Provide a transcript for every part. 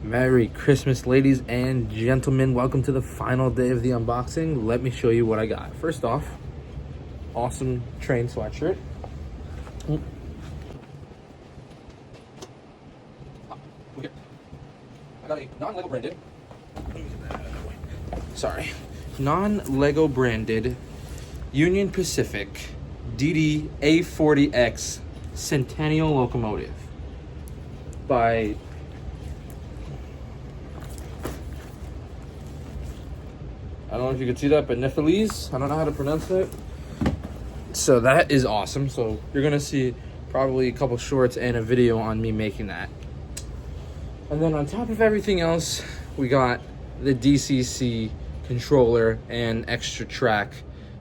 Merry Christmas, ladies and gentlemen. Welcome to the final day of the unboxing. Let me show you what I got. First off, awesome train sweatshirt. Okay. I got a non-Lego branded. Sorry. Non-Lego branded Union Pacific DD A40X Centennial locomotive by I don't know if you can see that, but Nepalese. I don't know how to pronounce it. So that is awesome. So you're gonna see probably a couple shorts and a video on me making that. And then on top of everything else, we got the DCC controller and extra track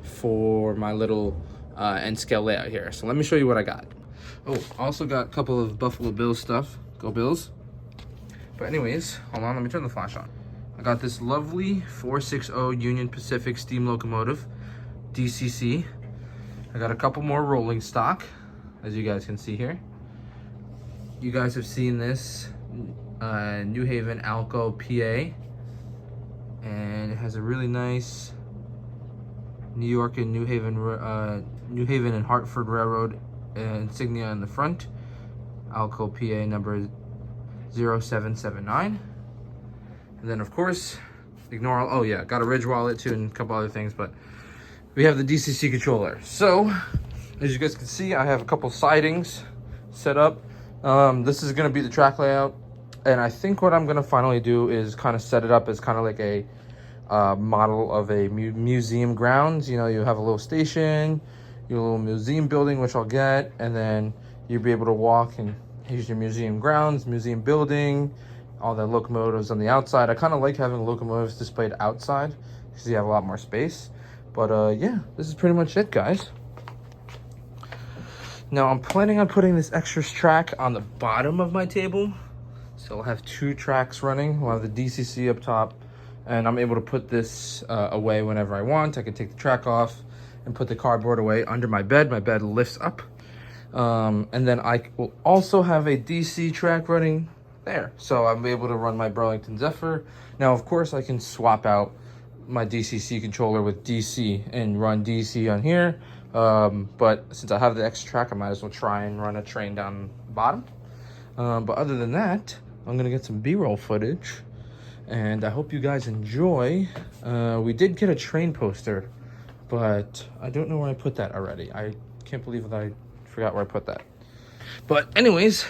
for my little end scale layout here. So let me show you what I got. Oh, I also got a couple of Buffalo Bills stuff. Go Bills. But anyways, hold on, let me turn the flash on. I got this lovely 460 Union Pacific steam locomotive, DCC. I got a couple more rolling stock, as you guys can see here. You guys have seen this New Haven Alco PA, and it has a really nice New York and New Haven and Hartford Railroad insignia in the front. Alco PA number 0779. And then of course, ignore all, oh yeah, got a Ridge wallet too and a couple other things, but we have the DCC controller. So, as you guys can see, I have a couple sidings set up. This is gonna be the track layout. And I think what I'm gonna finally do is kind of set it up as kind of like a model of a museum grounds. You know, you have a little station, your little museum building, which I'll get, and then you'll be able to walk and here's your museum grounds, museum building, all the locomotives on the outside. I kind of like having locomotives displayed outside because you have a lot more space. But yeah, this is pretty much it, guys. Now I'm planning on putting this extra track on the bottom of my table. So I'll have two tracks running. We'll have the DCC up top, and I'm able to put this away whenever I want. I can take the track off and put the cardboard away under my bed. My bed lifts up. And then I will also have a DC track running there, so I'm able to run my Burlington Zephyr. Now of course I can swap out my DCC controller with DC and run DC on here, but since I have the extra track, I might as well try and run a train down the bottom. But other than that, I'm gonna get some B-roll footage, and I hope you guys enjoy. We did get a train poster, but I don't know where I put that already. I can't believe that I forgot where I put that. But anyways,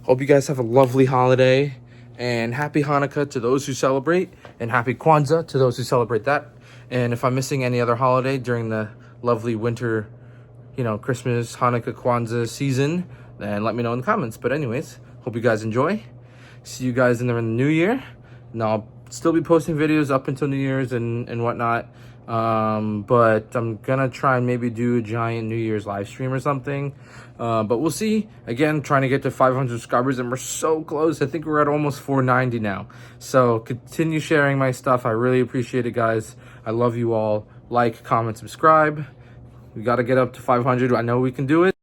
hope you guys have a lovely holiday, and happy Hanukkah to those who celebrate, and happy Kwanzaa to those who celebrate that. And if I'm missing any other holiday during the lovely winter, you know, Christmas, Hanukkah, Kwanzaa season, then let me know in the comments. But anyways, hope you guys enjoy. See you guys in the new year. And I'll still be posting videos up until New Year's and whatnot. But I'm gonna try and maybe do a giant New Year's live stream or something. But we'll see. Again, trying to get to 500 subscribers, and we're so close. I think we're at almost 490 now. So continue sharing my stuff. I really appreciate it, guys. I love you all. Like, comment, subscribe. We got to get up to 500. I know we can do it.